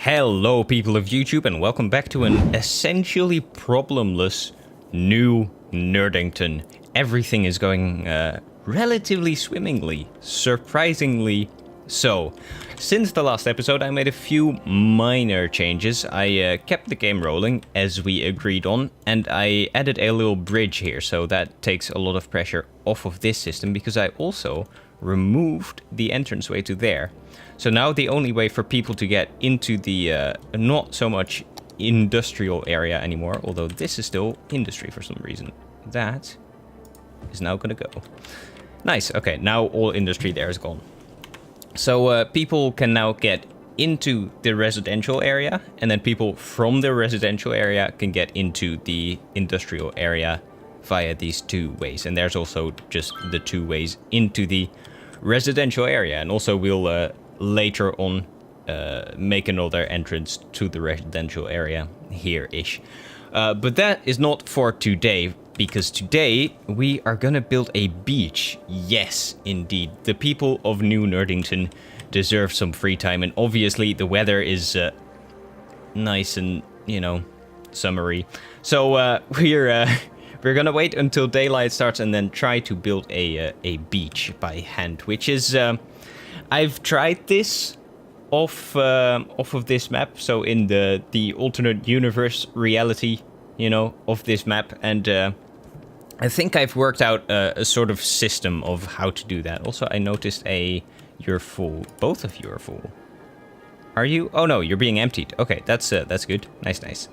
Hello people of YouTube and welcome back to an essentially problemless new Nerdington. Everything is going relatively swimmingly, surprisingly so. Since the last episode I made a few minor changes. I kept the game rolling as we agreed on, and I added a little bridge here, so that takes a lot of pressure off of this system because I also removed the entranceway to there. So now the only way for people to get into the not so much industrial area anymore, although this is still industry for some reason. That is now gonna go. Nice, okay, now all industry there is gone. So people can now get into the residential area, and then people from the residential area can get into the industrial area via these two ways. And there's also just the two ways into the residential area, and also we'll later on make another entrance to the residential area here-ish. But that is not for today, because today we are gonna build a beach. Yes, indeed. The people of New Nerdington deserve some free time, and obviously the weather is nice and, you know, summery. So we're gonna wait until daylight starts and then try to build a beach by hand, which is I've tried this off of this map, so in the alternate universe reality, you know, of this map, and I think I've worked out a sort of system of how to do that. Also, I noticed you're full. Both of you are full. Are you? Oh no, you're being emptied. Okay, that's good. Nice.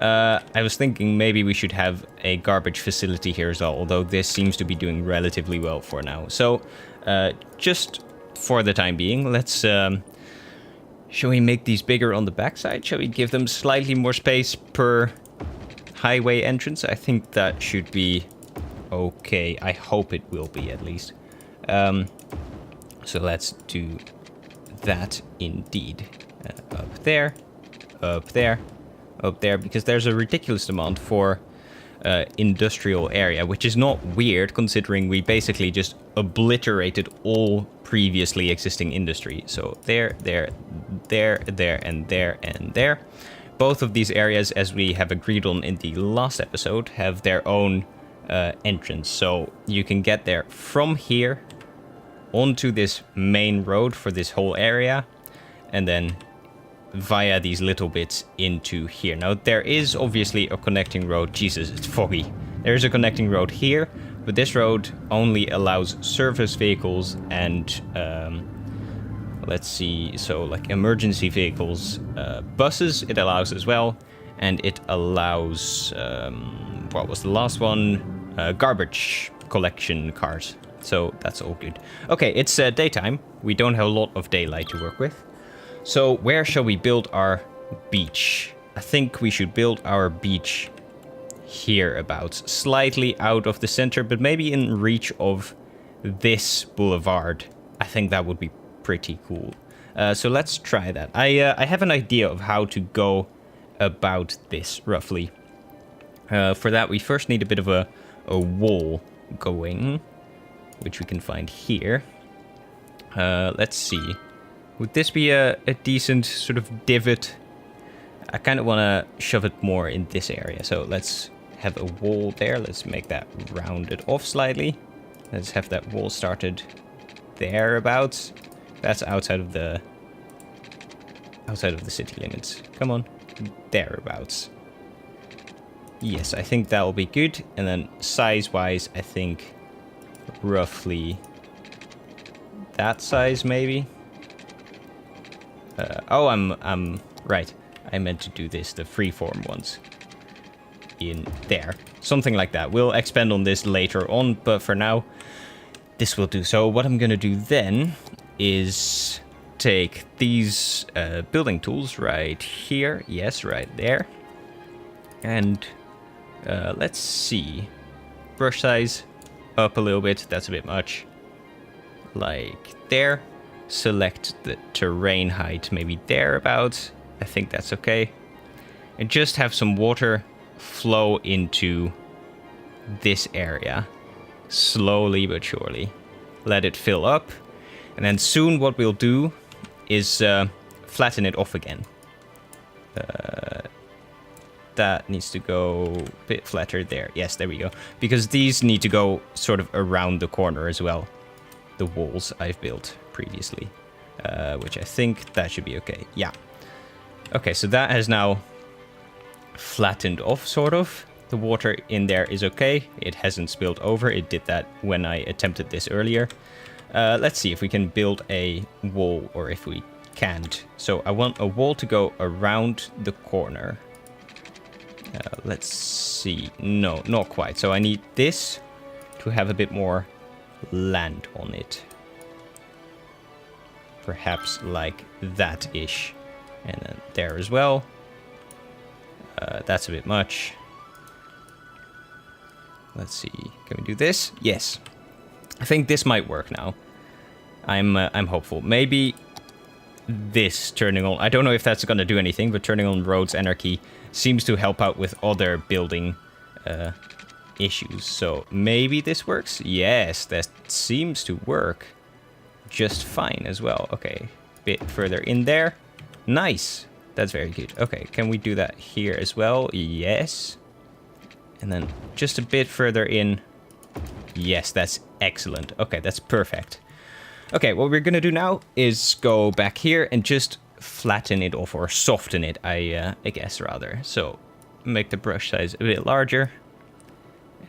I was thinking maybe we should have a garbage facility here as well, although this seems to be doing relatively well for now. So, just for the time being, let's... shall we make these bigger on the backside? Shall we give them slightly more space per highway entrance? I think that should be okay. I hope it will be, at least. So let's do that indeed. Up there, because there's a ridiculous demand for industrial area, which is not weird considering we basically just obliterated all previously existing industry. So there, and there. Both of these areas, as we have agreed on in the last episode, have their own entrance. So you can get there from here onto this main road for this whole area, and then via these little bits into here. Now, there is obviously a connecting road. Jesus, it's foggy. There is a connecting road here, but this road only allows service vehicles and, let's see, so like emergency vehicles, buses it allows as well, and it allows, what was the last one? Garbage collection cars. So that's all good. Okay, it's daytime. We don't have a lot of daylight to work with. So where shall we build our beach? I think we should build our beach hereabouts, slightly out of the center, but maybe in reach of this boulevard. I think that would be pretty cool. So let's try that. I have an idea of how to go about this, roughly. For that, we first need a bit of a wall going, which we can find here. Let's see. Would this be a decent sort of divot? I kind of want to shove it more in this area. So let's have a wall there. Let's make that rounded off slightly. Let's have that wall started thereabouts. That's outside of the city limits. Come on, thereabouts. Yes, I think that will be good. And then size-wise, I think roughly that size maybe. Oh, I'm right. I meant to do this, the freeform ones in there. Something like that. We'll expand on this later on, but for now, this will do. So what I'm going to do then is take these building tools right here. Yes, right there. And let's see. Brush size up a little bit. That's a bit much. Like there. Select the terrain height, maybe thereabouts. I think that's okay. And just have some water flow into this area. Slowly but surely. Let it fill up. And then soon what we'll do is flatten it off again. That needs to go a bit flatter there. Yes, there we go. Because these need to go sort of around the corner as well. The walls I've built previously. Which I think that should be okay. Yeah. Okay, so that has now flattened off, sort of. The water in there is okay. It hasn't spilled over. It did that when I attempted this earlier. Let's see if we can build a wall or if we can't. So I want a wall to go around the corner. Let's see. No, not quite. So I need this to have a bit more land on it. Perhaps like that-ish. And then there as well. That's a bit much. Let's see. Can we do this? Yes. I think this might work now. I'm hopeful. Maybe this turning on... I don't know if that's going to do anything, but turning on Roads Anarchy seems to help out with other building issues. So maybe this works? Yes, that seems to work just fine as well. Okay, bit further in there. Nice. That's very good. Okay, can we do that here as well? Yes. And then just a bit further in. Yes, that's excellent. Okay, that's perfect. Okay, what we're gonna do now is go back here and just flatten it off, or soften it, I guess, rather. So, make the brush size a bit larger.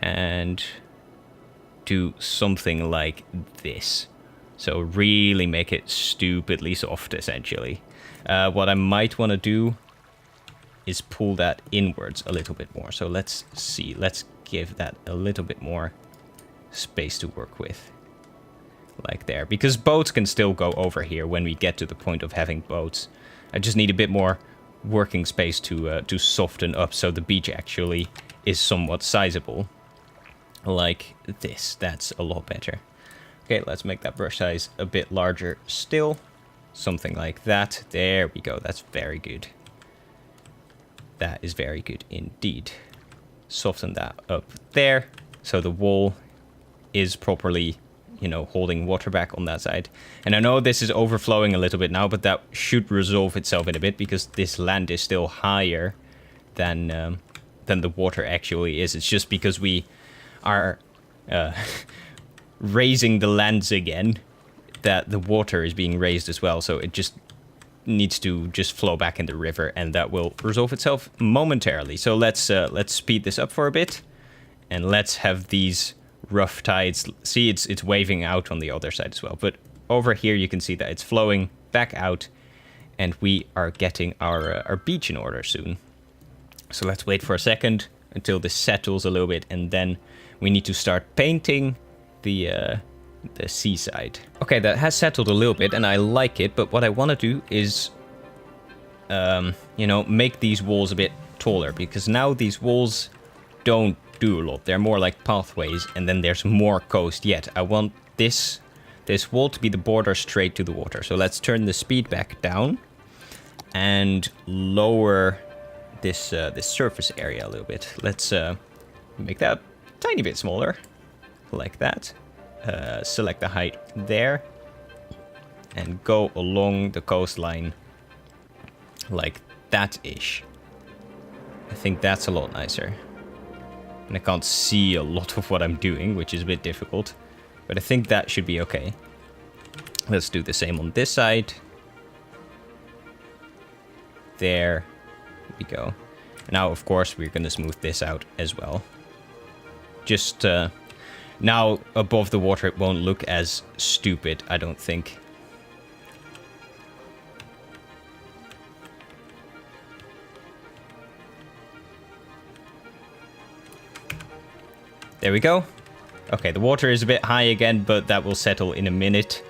And do something like this. So, really make it stupidly soft, essentially. What I might want to do is pull that inwards a little bit more. So, let's see. Let's give that a little bit more space to work with. Like there. Because boats can still go over here when we get to the point of having boats. I just need a bit more working space to soften up so the beach actually is somewhat sizable. Like this. That's a lot better. Okay, let's make that brush size a bit larger still. Something like that. There we go. That's very good. That is very good indeed. Soften that up there. So the wall is properly, you know, holding water back on that side. And I know this is overflowing a little bit now, but that should resolve itself in a bit because this land is still higher than the water actually is. It's just because we are raising the lands again that the water is being raised as well. So it just needs to just flow back in the river, and that will resolve itself momentarily. So let's speed this up for a bit, and let's have these rough tides. See, it's waving out on the other side as well. But over here you can see that it's flowing back out, and we are getting our beach in order soon. So let's wait for a second until this settles a little bit, and then we need to start painting the seaside. Okay, that has settled a little bit, and I like it, but what I want to do is, you know, make these walls a bit taller, because now these walls don't do a lot. They're more like pathways, and then there's more coast yet. I want this wall to be the border straight to the water. So let's turn the speed back down and lower this surface area a little bit. Let's make that a tiny bit smaller, like that. Select the height there and go along the coastline like that-ish. I think that's a lot nicer. And I can't see a lot of what I'm doing, which is a bit difficult. But I think that should be okay. Let's do the same on this side. There we go. Now, of course, we're going to smooth this out as well. Just now above the water, it won't look as stupid, I don't think. There we go. Okay, the water is a bit high again, but that will settle in a minute.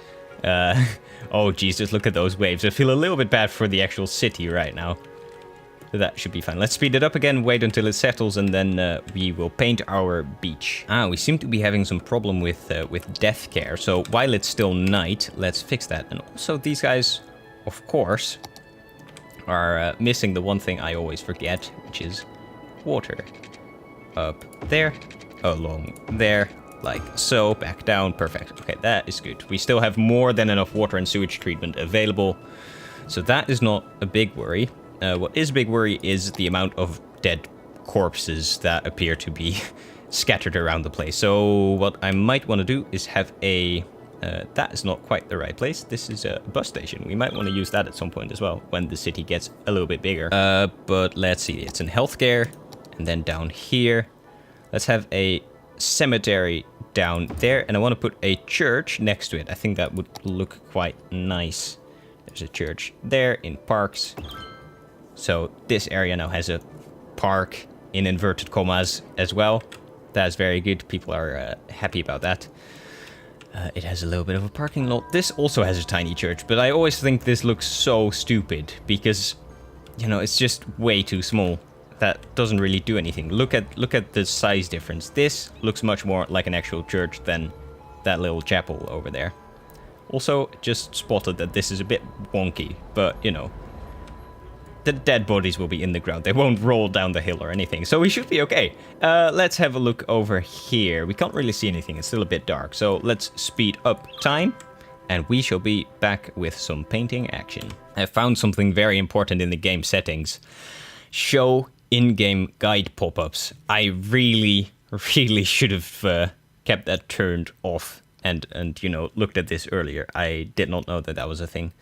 Oh, Jesus, look at those waves. I feel a little bit bad for the actual city right now. So that should be fine. Let's speed it up again, wait until it settles, and then we will paint our beach. We seem to be having some problem with death care. So while it's still night, let's fix that. And also these guys, of course, are missing the one thing I always forget, which is water. Up there, along there, like so, back down, perfect. Okay, that is good. We still have more than enough water and sewage treatment available, so that is not a big worry. what is a big worry is the amount of dead corpses that appear to be scattered around the place. So what I might want to do is have a... that is not quite the right place. This is a bus station. We might want to use that at some point as well, when the city gets a little bit bigger. But let's see. It's in healthcare. And then down here, let's have a cemetery down there. And I want to put a church next to it. I think that would look quite nice. There's a church there in parks. So this area now has a park in inverted commas as well. That's very good. People are happy about that. It has a little bit of a parking lot. This also has a tiny church, but I always think this looks so stupid because, you know, it's just way too small. That doesn't really do anything. Look at the size difference. This looks much more like an actual church than that little chapel over there. Also, just spotted that this is a bit wonky, but, you know, the dead bodies will be in the ground. They won't roll down the hill or anything, so we should be okay. Let's have a look over here. We can't really see anything. It's still a bit dark, so let's speed up time, and we shall be back with some painting action. I found something very important in the game settings. Show in-game guide pop-ups. I really should have kept that turned off and you know, looked at this earlier. I did not know that that was a thing.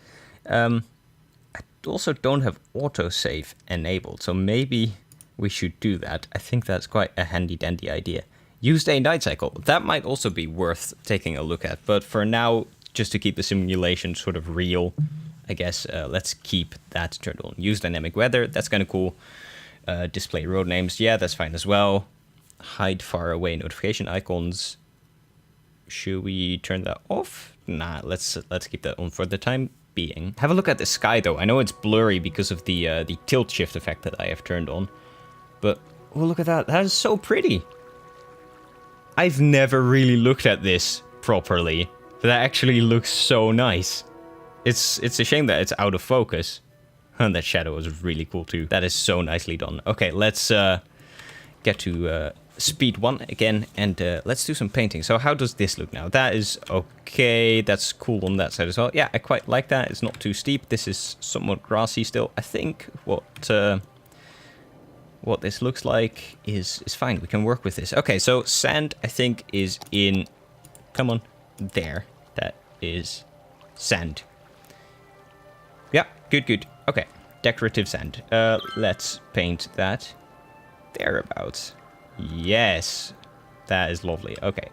I also don't have autosave enabled, so maybe we should do that. I think that's quite a handy-dandy idea. Use a night cycle. That might also be worth taking a look at, but for now, just to keep the simulation sort of real, I guess let's keep that turned on. Use dynamic weather. That's kind of cool. Display road names. Yeah, that's fine as well. Hide far away notification icons. Should we turn that off? Nah, let's keep that on for the time being. Have a look at the sky though. I know it's blurry because of the tilt shift effect that I have turned on, but oh, look at that. That is so pretty. I've never really looked at this properly, but that actually looks so nice. It's a shame that it's out of focus. And that shadow is really cool too. That is so nicely done. Okay, let's get to speed 1 again, and let's do some painting. So how does this look now? That is okay. That's cool on that side as well. Yeah, I quite like that. It's not too steep. This is somewhat grassy still. I think what this looks like is fine. We can work with this. Okay, so sand, I think, is in... Come on. There. That is sand. Yeah, good. Okay, decorative sand. Let's paint that thereabouts. Yes, that is lovely. Okay,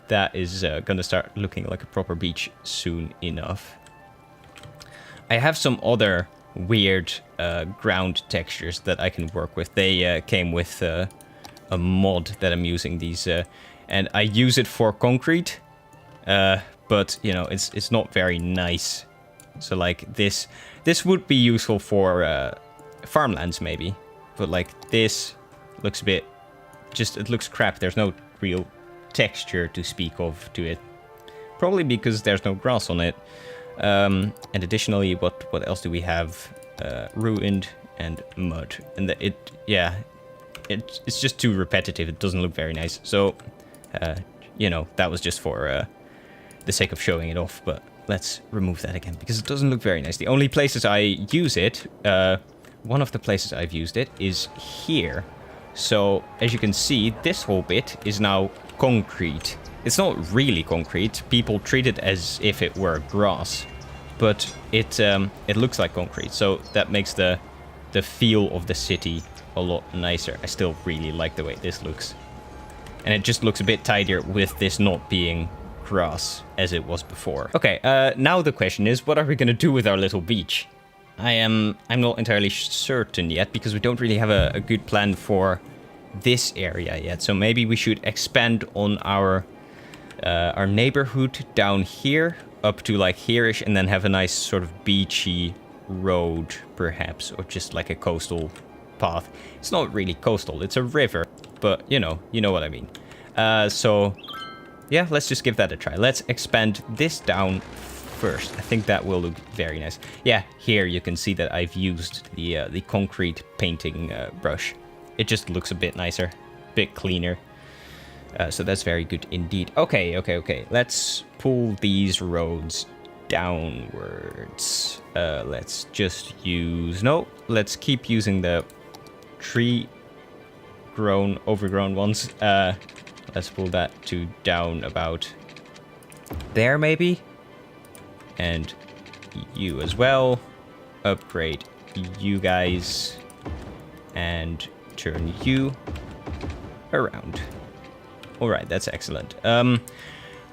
that is gonna start looking like a proper beach soon enough. I have some other weird ground textures that I can work with. They came with a mod that I'm using these, and I use it for concrete, but you know, it's not very nice. So like this would be useful for farmlands maybe, but like this looks a bit, it looks crap. There's no real texture to speak of to it, probably because there's no grass on it. And additionally, what else do we have? Ruined and mud, and it's just too repetitive. It doesn't look very nice. So you know, that was just for the sake of showing it off, but let's remove that again because it doesn't look very nice. The only places I use it, one of the places I've used it is here. So as you can see, this whole bit is now concrete. It's not really concrete. People treat it as if it were grass, but it looks like concrete. So that makes the feel of the city a lot nicer. I still really like the way this looks, and it just looks a bit tidier with this not being grass as it was before. Okay, now the question is, what are we gonna do with our little beach? I'm not entirely certain yet because we don't really have a good plan for this area yet. So maybe we should expand on our neighborhood down here up to like here-ish, and then have a nice sort of beachy road perhaps, or just like a coastal path. It's not really coastal, it's a river, but you know what I mean. So yeah, let's just give that a try. Let's expand this down first. I think that will look very nice. Yeah, here you can see that I've used the concrete painting brush. It just looks a bit nicer, a bit cleaner. So that's very good indeed. Okay. Let's pull these roads downwards. Let's just use... No, let's keep using the overgrown ones. Let's pull that to down about there, maybe. And you as well. Upgrade you guys. And turn you around. Alright, that's excellent.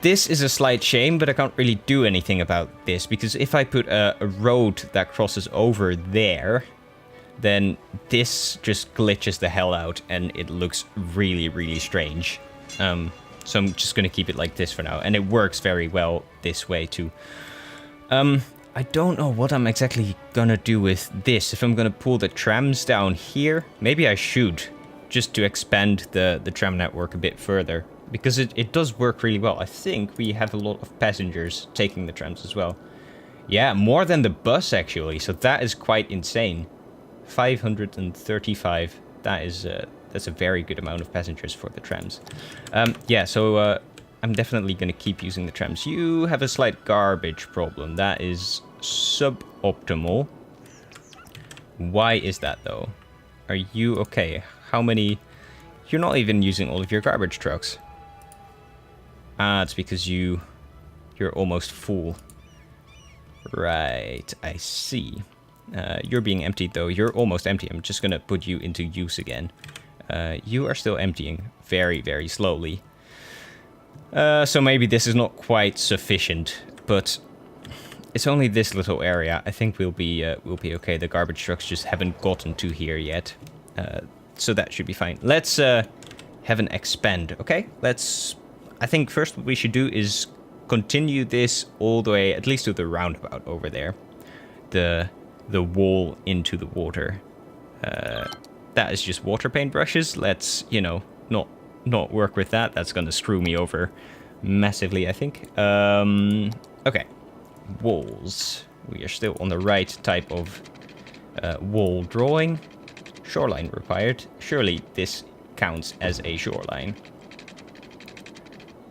This is a slight shame, but I can't really do anything about this, because if I put a road that crosses over there, then this just glitches the hell out, and it looks really, really strange. So I'm just going to keep it like this for now, and it works very well this way too. I don't know what I'm exactly going to do with this. If I'm going to pull the trams down here, maybe I should, just to expand the tram network a bit further. Because it does work really well. I think we have a lot of passengers taking the trams as well. Yeah, more than the bus actually. So that is quite insane. 535. That's a very good amount of passengers for the trams. Yeah, so I'm definitely going to keep using the trams. You have a slight garbage problem. That is suboptimal. Why is that though? Are you okay? How many? You're not even using all of your garbage trucks. Ah, it's because you're almost full. Right, I see. You're being emptied though. You're almost empty. I'm just gonna put you into use again. You are still emptying very, very slowly. So maybe this is not quite sufficient, but it's only this little area. I think we'll be okay. The garbage trucks just haven't gotten to here yet, so that should be fine. Let's have an expand. Okay, I think first what we should do is continue this all the way, at least to the roundabout over there. The wall into the water. That is just water paintbrushes. Let's, not work with that. That's going to screw me over massively, I think. Okay. Walls. We are still on the right type of wall drawing. Shoreline required. Surely this counts as a shoreline.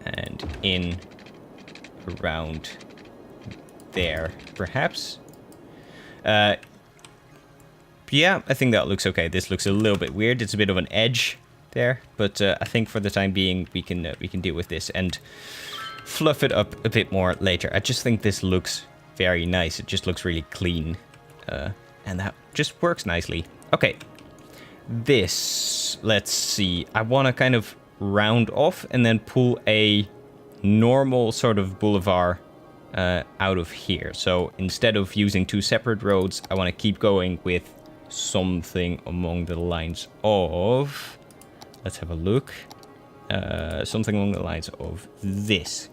And in around there, perhaps. Yeah, I think that looks okay. This looks a little bit weird. It's a bit of an edge there, but I think for the time being we can deal with this and fluff it up a bit more later. I just think this looks very nice. It just looks really clean, and that just works nicely. Okay, this, let's see. I want to kind of round off and then pull a normal sort of boulevard out of here. So instead of using two separate roads, I want to keep going with something along the lines of, let's have a look, something along the lines of this.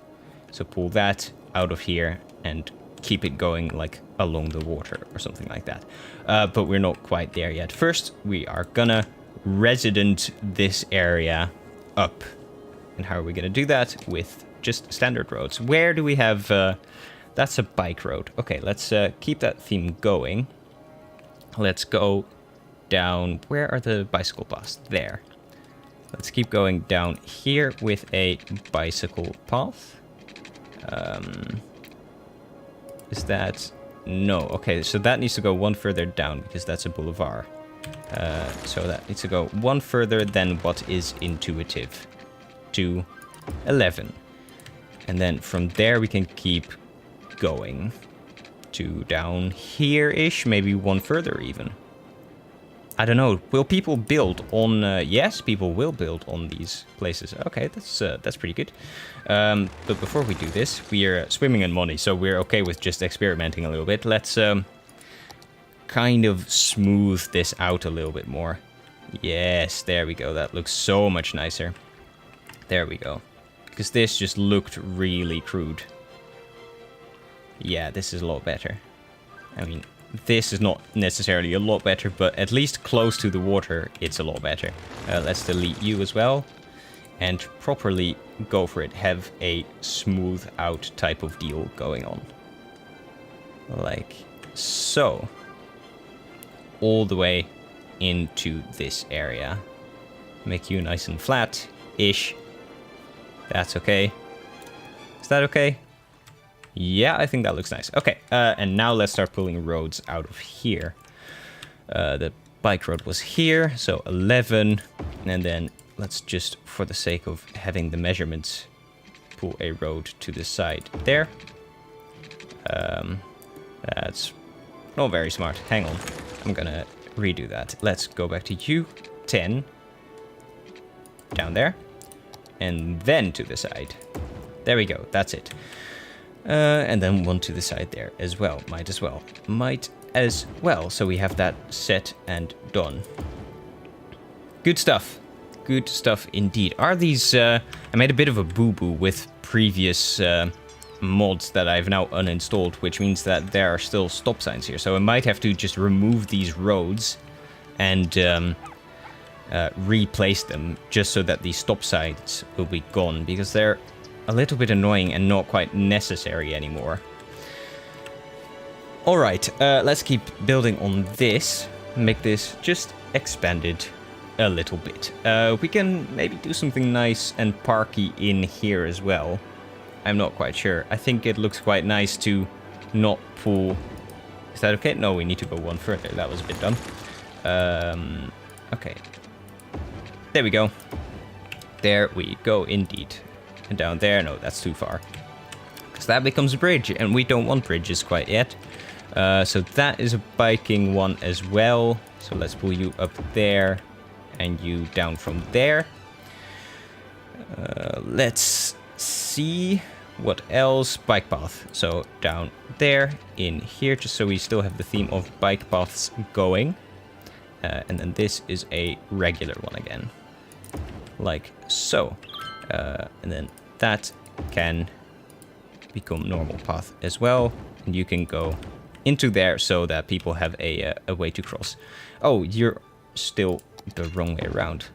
So pull that out of here and keep it going like along the water or something like that. But we're not quite there yet. First, we are gonna resident this area up. And how are we gonna do that? With just standard roads. Where do we have, that's a bike road. Okay, let's keep that theme going. Let's go down, where are the bicycle paths? There. Let's keep going down here with a bicycle path. Is that, no, okay, so that needs to go one further down because that's a boulevard. So that needs to go one further than what is intuitive to 11. And then from there we can keep going to down here-ish, maybe one further even. I don't know. Will people build on... yes, people will build on these places. Okay, that's pretty good. But before we do this, we are swimming in money, so we're okay with just experimenting a little bit. Let's kind of smooth this out a little bit more. Yes, there we go. That looks so much nicer. There we go. Because this just looked really crude. Yeah, this is a lot better. I mean, this is not necessarily a lot better, but at least close to the water, it's a lot better. Let's delete you as well. And properly go for it. Have a smooth out type of deal going on. Like so. All the way into this area. Make you nice and flat-ish. That's okay. Is that okay? Yeah, I think that looks nice. Okay, and now let's start pulling roads out of here. The bike road was here, so 11. And then let's just, for the sake of having the measurements, pull a road to the side there. That's not very smart. Hang on. I'm gonna redo that. Let's go back to you. 10. Down there. And then to the side. There we go. That's it. And then one to the side there as well. Might as well. Might as well. So we have that set and done. Good stuff. Good stuff indeed. Are these... I made a bit of a boo-boo with previous mods that I've now uninstalled, which means that there are still stop signs here. So I might have to just remove these roads and replace them just so that these stop signs will be gone, because they're a little bit annoying and not quite necessary anymore. Alright, let's keep building on this. Make this just expanded a little bit. We can maybe do something nice and parky in here as well. I'm not quite sure. I think it looks quite nice to not pull... Is that okay? No, we need to go one further. That was a bit dumb. Okay. There we go. There we go indeed. And down there, no, that's too far. Because that becomes a bridge, and we don't want bridges quite yet. So that is a biking one as well. So let's pull you up there, and you down from there. Let's see what else. Bike path. So down there, in here, just so we still have the theme of bike paths going. And then this is a regular one again. Like so. And then that can become normal path as well. And you can go into there so that people have a way to cross. Oh, you're still the wrong way around.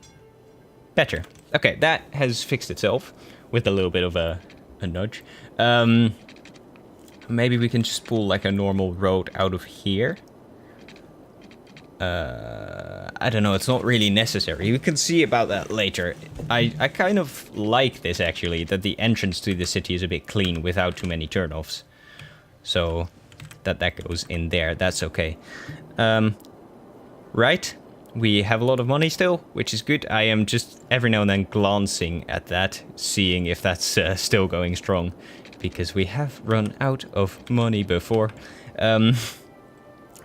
Better. Okay, that has fixed itself with a little bit of a nudge. Maybe we can just pull like a normal road out of here. I don't know, it's not really necessary. We can see about that later. I kind of like this, actually, that the entrance to the city is a bit clean without too many turnoffs. So, that goes in there, that's okay. Right, we have a lot of money still, which is good. I am just every now and then glancing at that, seeing if that's still going strong. Because we have run out of money before.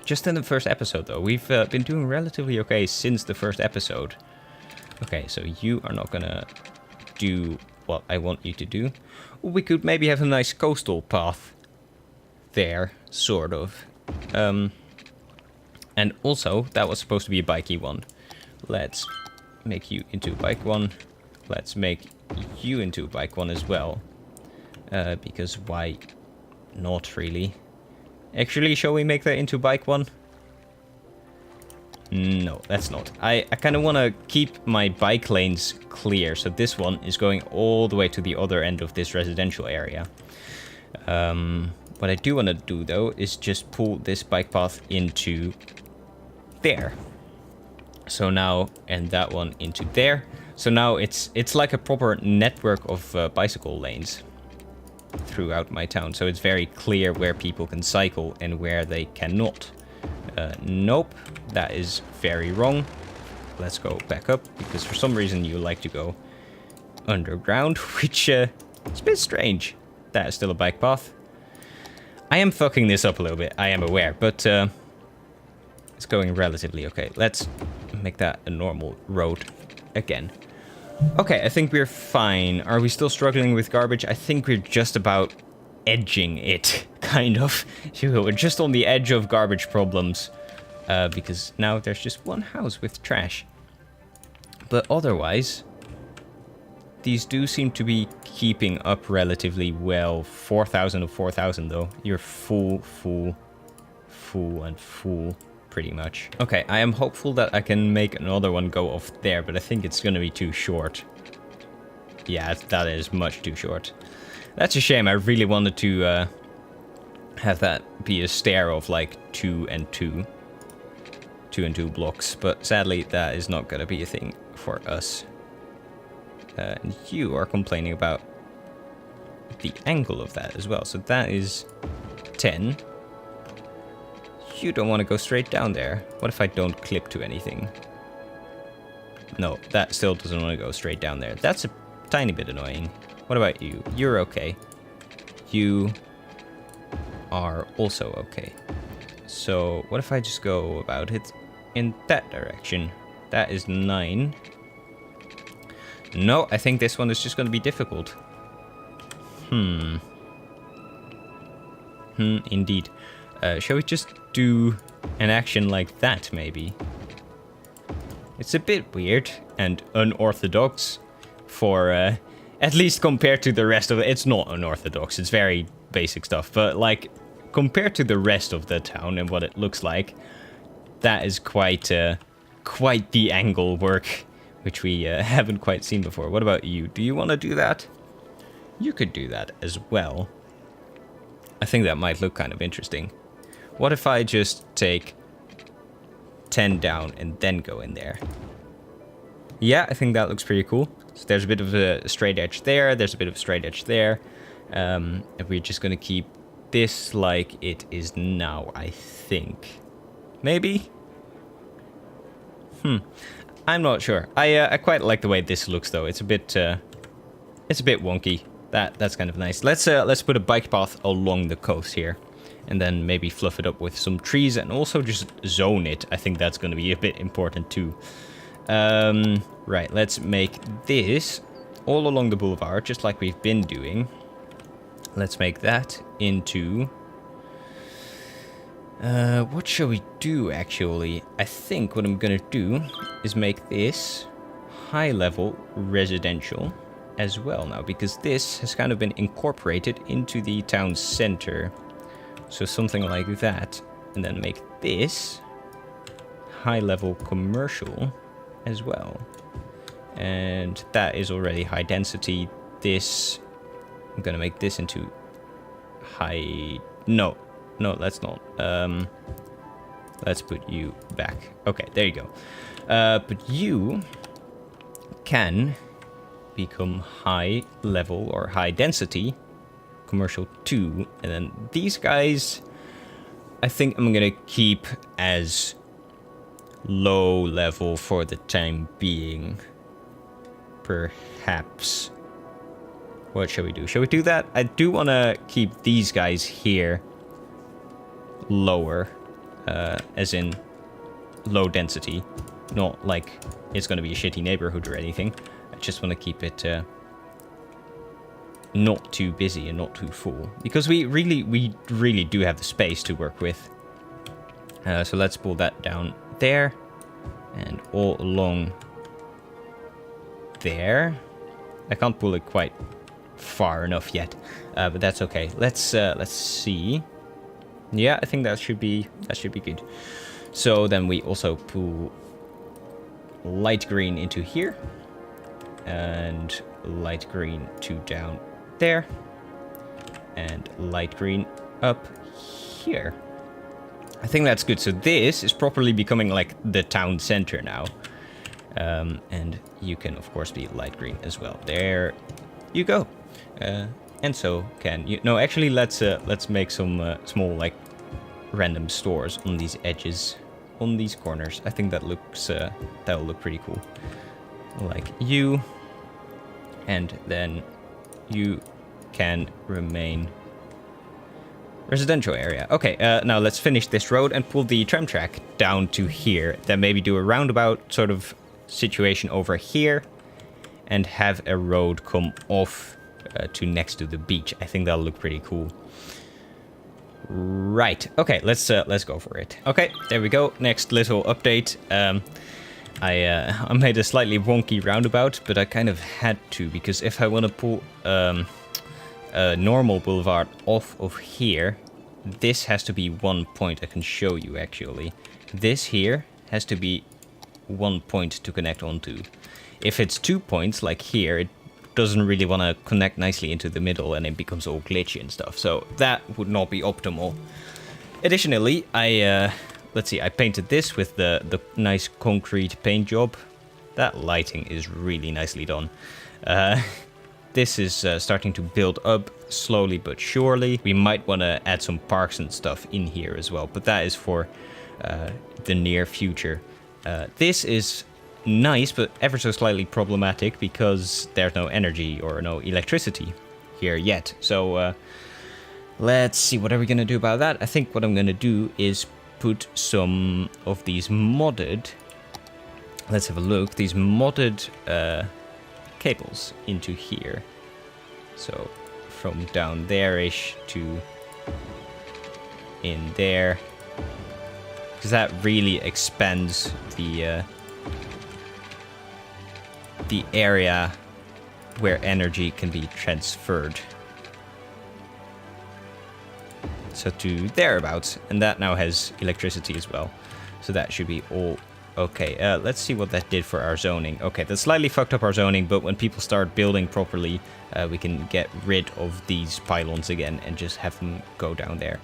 Just in the first episode, though. We've been doing relatively okay since the first episode. Okay, so you are not gonna do what I want you to do. We could maybe have a nice coastal path there, sort of. And also, that was supposed to be a bikey one. Let's make you into a bike one. Let's make you into a bike one as well. Because why not, really? Actually, shall we make that into bike one? No, that's not. I kind of want to keep my bike lanes clear. So this one is going all the way to the other end of this residential area. What I do want to do, though, is just pull this bike path into there. So now, and that one into there. So now it's like a proper network of bicycle lanes throughout my town, so it's very clear where people can cycle and where they cannot. Nope, that is very wrong. Let's go back up, because for some reason you like to go underground, which is a bit strange. That is still a bike path. I am fucking this up a little bit, I am aware, but it's going relatively okay. Let's make that a normal road again. Okay, I think we're fine. Are we still struggling with garbage? I think we're just about edging it, kind of. We're just on the edge of garbage problems. Because now there's just one house with trash. But otherwise, these do seem to be keeping up relatively well. 4,000 of 4,000 though. You're full, and full. Pretty much. Okay, I am hopeful that I can make another one go off there, but I think it's gonna be too short. Yeah, that is much too short. That's a shame. I really wanted to have that be a stair of like 2 and 2. 2 and 2 blocks, but sadly that is not gonna be a thing for us. You are complaining about the angle of that as well. So that is 10. You don't want to go straight down there. What if I don't clip to anything? No, that still doesn't want to go straight down there. That's a tiny bit annoying. What about you? You're okay. You are also okay. So what if I just go about it in that direction? That is 9. No, I think this one is just going to be difficult. Indeed. Shall we just do an action like that, maybe? It's a bit weird and unorthodox for, at least compared to the rest of it. It's not unorthodox, it's very basic stuff. But, like, compared to the rest of the town and what it looks like, that is quite the angle work, which we haven't quite seen before. What about you? Do you want to do that? You could do that as well. I think that might look kind of interesting. What if I just take 10 down and then go in there? Yeah, I think that looks pretty cool. So there's a bit of a straight edge there. There's a bit of a straight edge there. And we're just going to keep this like it is now, I think. Maybe? I'm not sure. I quite like the way this looks, though. It's a bit wonky. That's kind of nice. Let's put a bike path along the coast here, and then maybe fluff it up with some trees, and also just zone it. I think that's going to be a bit important too. Right, let's make this all along the boulevard, just like we've been doing. Let's make that into... what shall we do, actually? I think what I'm gonna do is make this high-level residential as well now, because this has kind of been incorporated into the town center. So something like that. And then make this high-level commercial as well. And that is already high density. This... I'm gonna make this into high... No, let's not. Let's put you back. Okay, there you go. But you can become high level or high density commercial 2, and then these guys I think I'm gonna keep as low level for the time being. Perhaps. What shall we do? Shall we do that? I do want to keep these guys here lower, as in low density. Not like it's going to be a shitty neighborhood or anything. I just want to keep it not too busy and not too full, because we really do have the space to work with. So let's pull that down there and all along there. I can't pull it quite far enough yet, but that's okay. Let's see. Yeah, I think that should be good. So then we also pull light green into here, and light green to down there, and light green up here. I think that's good. So this is properly becoming like the town center now. And you can of course be light green as well. There you go. And so can you... No, actually, let's make some small, like, random stores on these edges, on these corners. I think that looks that'll look pretty cool. Like you, and then you can remain residential area. Okay, now let's finish this road and pull the tram track down to here. Then maybe do a roundabout sort of situation over here, and have a road come off to next to the beach. I think that'll look pretty cool. Right. Okay, let's go for it. Okay, there we go. Next little update. I made a slightly wonky roundabout, but I kind of had to, because if I want to pull a normal boulevard off of here, this has to be one point. I can show you actually. This here has to be one point to connect onto. If it's 2 points, like here, it doesn't really want to connect nicely into the middle, and it becomes all glitchy and stuff. So that would not be optimal. Additionally, let's see, I painted this with the nice concrete paint job. That lighting is really nicely done. This is starting to build up slowly but surely. We might want to add some parks and stuff in here as well, but that is for the near future. This is nice, but ever so slightly problematic because there's no energy or no electricity here yet. So let's see, what are we going to do about that? I think what I'm going to do is put some of these modded, let's have a look, these modded cables into here. So from down there-ish to in there, because that really expands the area where energy can be transferred. So to thereabouts, and that now has electricity as well. So that should be all okay. Let's see what that did for our zoning. Okay, that slightly fucked up our zoning, but when people start building properly, we can get rid of these pylons again and just have them go down there.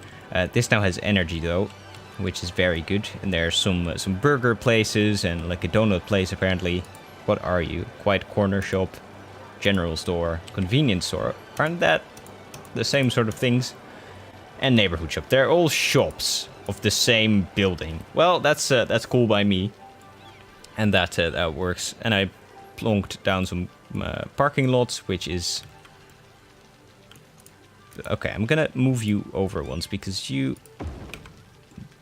This now has energy though, which is very good. And there's some burger places and like a donut place apparently. What are you? Quiet corner shop, general store, convenience store. Aren't that the same sort of things? And neighborhood shop. They're all shops of the same building. Well, that's cool by me. And that works. And I plonked down some parking lots, which is... Okay, I'm gonna move you over once because you...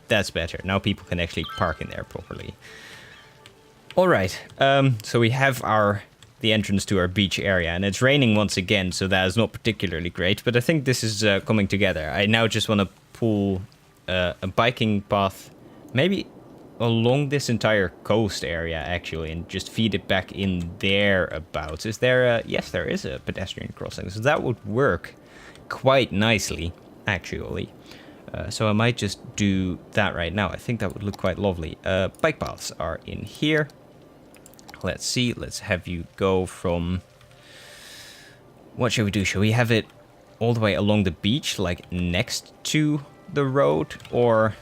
That's better. Now people can actually park in there properly. Alright, so we have the entrance to our beach area, and it's raining once again, so that is not particularly great, but I think this is coming together. I now just want to pull a biking path, maybe along this entire coast area, actually, and just feed it back in thereabouts. Is there a... Yes, there is a pedestrian crossing, so that would work quite nicely, actually. So I might just do that right now. I think that would look quite lovely. Bike paths are in here. Let's see, let's have you go from... What should we do? Should we have it all the way along the beach, like next to the road? Or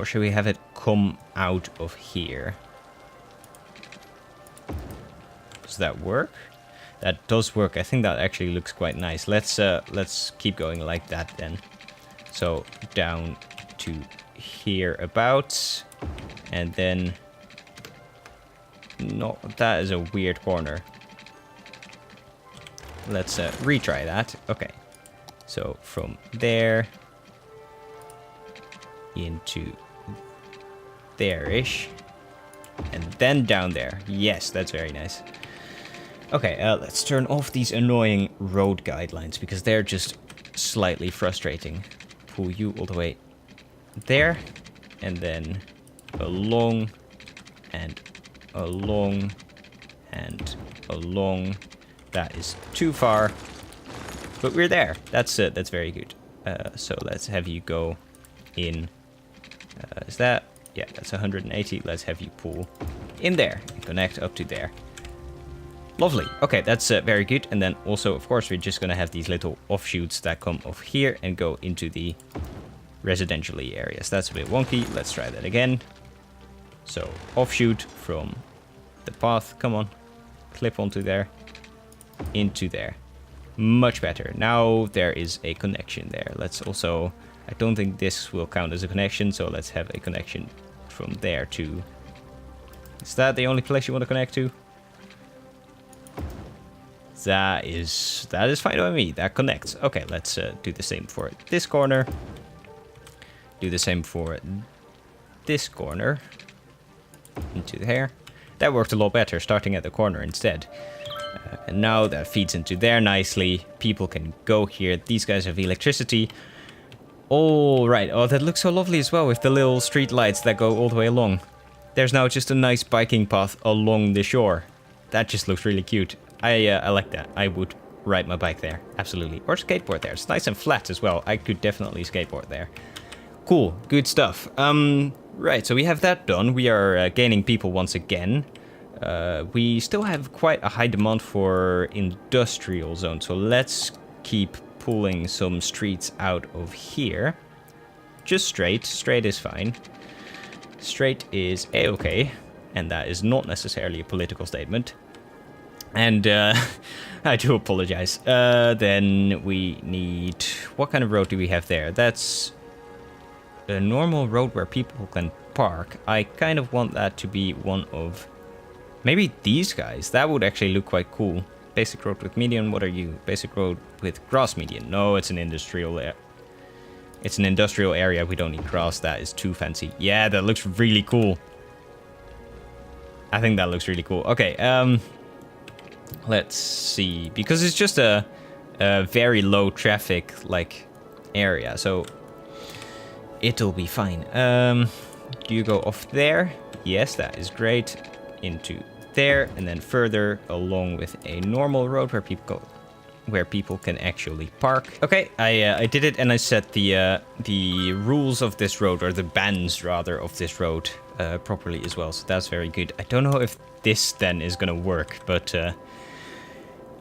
should we have it come out of here? Does that work? That does work. I think that actually looks quite nice. Let's keep going like that then. So down to hereabouts. And then... No, that is a weird corner. Let's retry that. Okay. So from there... into there-ish. And then down there. Yes, that's very nice. Okay, let's turn off these annoying road guidelines because they're just slightly frustrating. Pull you all the way there. And then... along and along and along. That is too far, but we're there. That's very good. So let's have you go in. Is that? Yeah, that's 180. Let's have you pull in there and connect up to there. Lovely. Okay, that's very good. And then also, of course, we're just gonna have these little offshoots that come off here and go into the residential-y areas. That's a bit wonky. Let's try that again. So, offshoot from the path. Come on. Clip onto there. Into there. Much better. Now there is a connection there. Let's also... I don't think this will count as a connection, so let's have a connection from there to... Is that the only place you want to connect to? That is fine by me. That connects. Okay, let's do the same for this corner. Do the same for this corner. Into there. That worked a lot better, starting at the corner instead. And now that feeds into there nicely. People can go here. These guys have electricity. All right. Oh, that looks so lovely as well with the little street lights that go all the way along. There's now just a nice biking path along the shore. That just looks really cute. I like that. I would ride my bike there. Absolutely. Or skateboard there. It's nice and flat as well. I could definitely skateboard there. Cool. Good stuff. Right, so we have that done. We are gaining people once again. We still have quite a high demand for industrial zone, so let's keep pulling some streets out of here. Just straight. Straight is fine. Straight is a-okay, and that is not necessarily a political statement. And I do apologize. Then we need... What kind of road do we have there? That's a normal road where people can park. I kind of want that to be one of... Maybe these guys. That would actually look quite cool. Basic road with median. What are you? Basic road with grass median. No, it's an industrial area. It's an industrial area. We don't need grass. That is too fancy. Yeah, that looks really cool. I think that looks really cool. Okay, let's see. Because it's just a very low traffic, like, area. So, it'll be fine. Do you go off there? Yes, that is great. Into there, and then further along with a normal road where people can actually park. Okay, I did it, and I set the rules of this road, or the bans rather of this road, properly as well. So that's very good. I don't know if this then is gonna work, but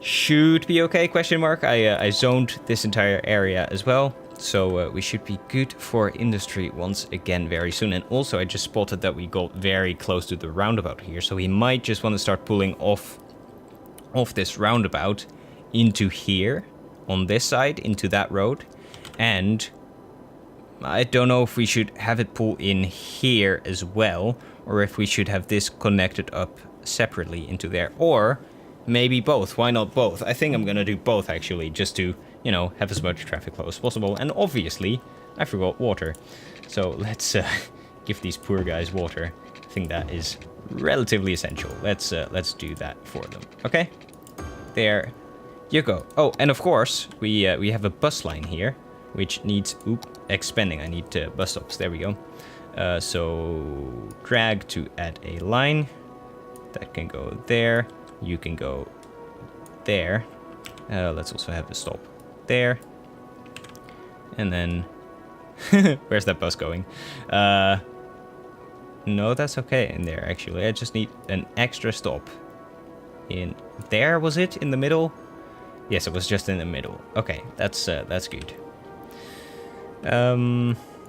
should be okay? Question mark. I zoned this entire area as well. So we should be good for industry once again very soon. And also I just spotted that we got very close to the roundabout here. So we might just want to start pulling off this roundabout into here on this side, into that road. And I don't know if we should have it pull in here as well, or if we should have this connected up separately into there, or maybe both. Why not both? I think I'm gonna do both actually, just to, you know, have as much traffic flow as possible. And obviously, I forgot water. So let's give these poor guys water. I think that is relatively essential. Let's do that for them. Okay, there you go. Oh, and of course we have a bus line here, which needs expanding. I need bus stops. There we go. So drag to add a line that can go there. You can go there. Let's also have a stop there. And then where's that bus going? No, that's okay in there actually. I just need an extra stop in there. Was it in the middle? Yes, it was just in the middle. Okay, that's good.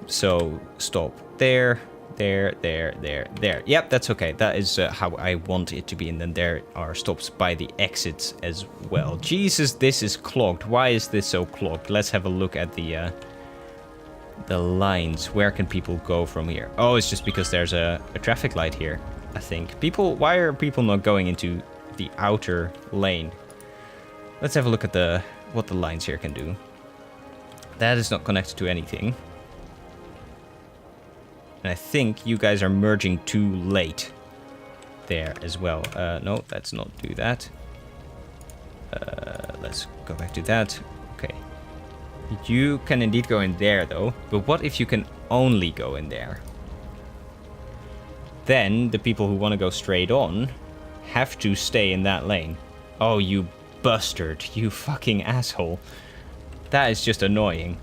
So stop there, there. Yep, that's okay. That is how I want it to be. And then there are stops by the exits as well. Jesus, this is clogged. Why is this so clogged? Let's have a look at the lines. Where can people go from here? Oh, it's just because there's a traffic light here, I think. Why are people not going into the outer lane? Let's have a look at what the lines here can do. That is not connected to anything. And I think you guys are merging too late there as well. No, let's not do that. Let's go back to that. Okay. You can indeed go in there, though. But what if you can only go in there? Then the people who want to go straight on have to stay in that lane. Oh, you bastard. You fucking asshole. That is just annoying.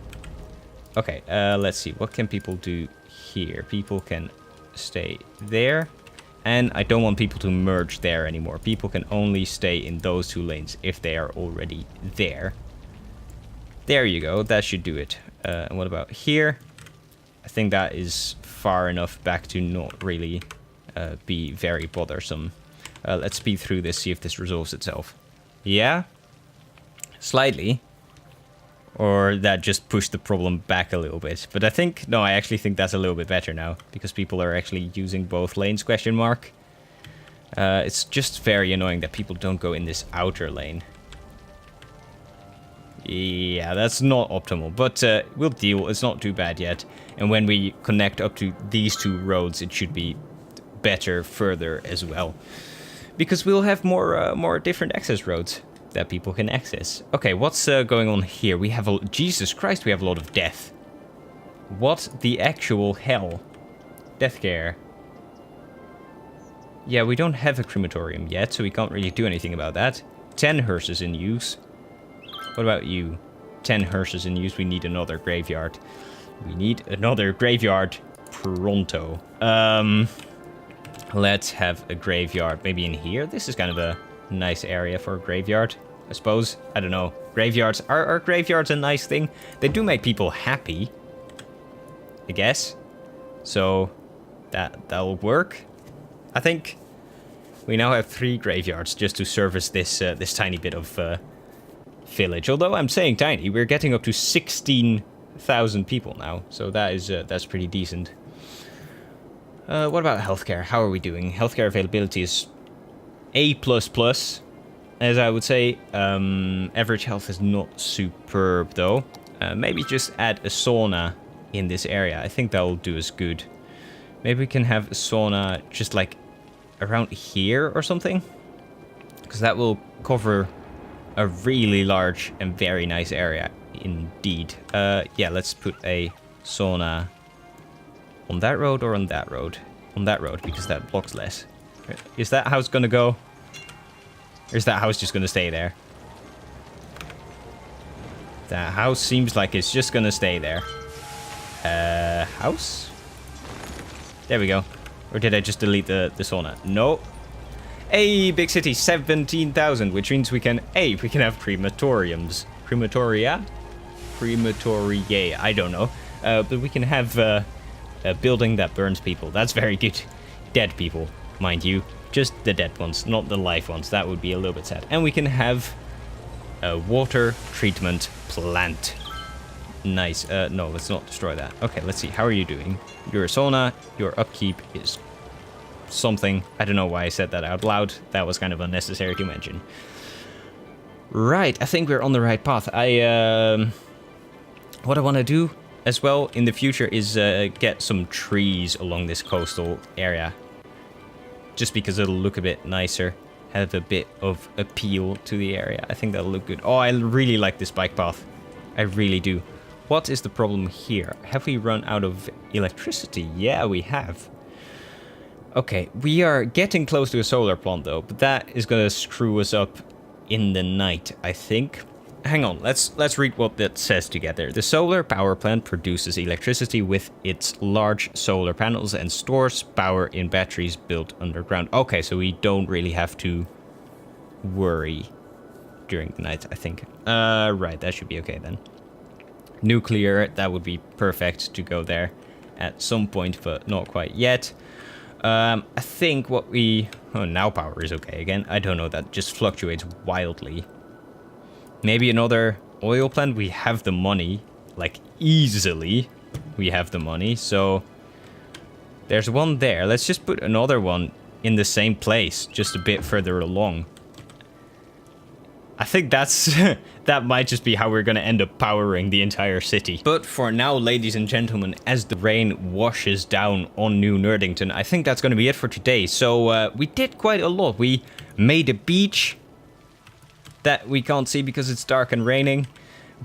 Okay, let's see. What can people do here? People can stay there. And I don't want people to merge there anymore. People can only stay in those two lanes if they are already there. There you go. That should do it. And what about here? I think that is far enough back to not really be very bothersome. Let's speed through this, see if this resolves itself. Yeah? Slightly. Or that just pushed the problem back a little bit. But I think, no, I actually think that's a little bit better now. Because people are actually using both lanes, question mark. It's just very annoying that people don't go in this outer lane. Yeah, that's not optimal. But we'll deal, it's not too bad yet. And when we connect up to these two roads, it should be better further as well. Because we'll have more different access roads that people can access. Okay, what's going on here? We have Jesus Christ, we have a lot of death. What the actual hell? Death care. Yeah, we don't have a crematorium yet, so we can't really do anything about that. 10 hearses in use. What about you? 10 hearses in use. We need another graveyard. We need another graveyard pronto. Let's have a graveyard maybe in here. This is kind of a nice area for a graveyard, I suppose. I don't know. Graveyards, are graveyards a nice thing? They do make people happy, I guess. So that'll work, I think. We now have 3 graveyards just to service this this tiny bit of village. Although I'm saying tiny, we're getting up to 16,000 people now, so that's pretty decent. What about healthcare? How are we doing? Healthcare availability is A++, as I would say. Average health is not superb though. Maybe just add a sauna in this area. I think that will do us good. Maybe we can have a sauna just like around here or something, because that will cover a really large and very nice area indeed. Yeah, let's put a sauna on that road or on that road? On that road, because that blocks less. Is that house gonna go? Or is that house just gonna stay there? That house seems like it's just gonna stay there. House? There we go. Or did I just delete the sauna? No. Hey, big city, 17,000, which means we can have crematoriums. Crematoria? Crematoria, I don't know. But we can have a building that burns people. That's very good. Dead people, mind you. Just the dead ones, not the live ones. That would be a little bit sad. And we can have a water treatment plant. Nice. No, let's not destroy that. Okay, let's see. How are you doing? Your sauna, your upkeep is something. I don't know why I said that out loud. That was kind of unnecessary to mention. Right, I think we're on the right path. What I want to do as well in the future is get some trees along this coastal area. Just because it'll look a bit nicer. Have a bit of appeal to the area. I think that'll look good. Oh, I really like this bike path. I really do. What is the problem here? Have we run out of electricity? Yeah, we have. Okay, we are getting close to a solar plant though, but that is gonna screw us up in the night, I think. Hang on, let's read what that says together. The solar power plant produces electricity with its large solar panels and stores power in batteries built underground. Okay, so we don't really have to worry during the night, I think. Right, that should be okay then. Nuclear, that would be perfect to go there at some point, but not quite yet. I think what we... Oh, now power is okay again. I don't know, that just fluctuates wildly. Maybe another oil plant. We have the money, like easily. We have the money, so there's one there. Let's just put another one in the same place, just a bit further along. I think that's that might just be how we're gonna end up powering the entire city. But for now, ladies and gentlemen, as the rain washes down on New Nerdington, I think that's gonna be it for today. So we did quite a lot. We made a beach that we can't see because it's dark and raining.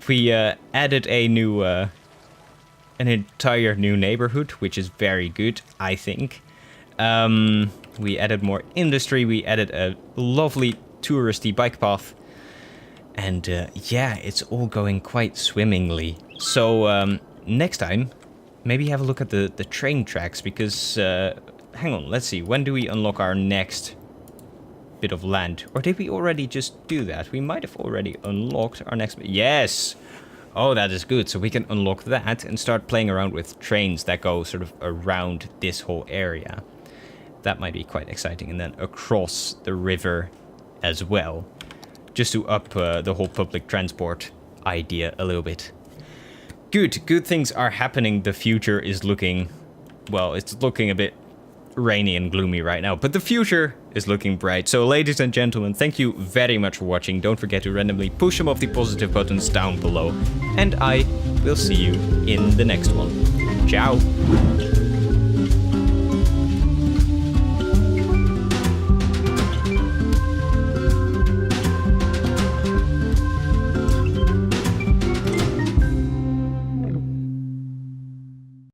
We added a new, an entire new neighborhood, which is very good, I think. We added more industry. We added a lovely touristy bike path. And yeah, it's all going quite swimmingly. So next time, maybe have a look at the train tracks because, hang on, let's see. When do we unlock our next bit of land? Or did we already just do that? We might have already unlocked our next... Yes! Oh, that is good. So we can unlock that and start playing around with trains that go sort of around this whole area. That might be quite exciting. And then across the river as well. Just to up the whole public transport idea a little bit. Good things are happening. The future is looking, well, it's looking a bit rainy and gloomy right now, but the future is looking bright. So ladies and gentlemen, thank you very much for watching. Don't forget to randomly push some of the positive buttons down below, and I will see you in the next one. Ciao.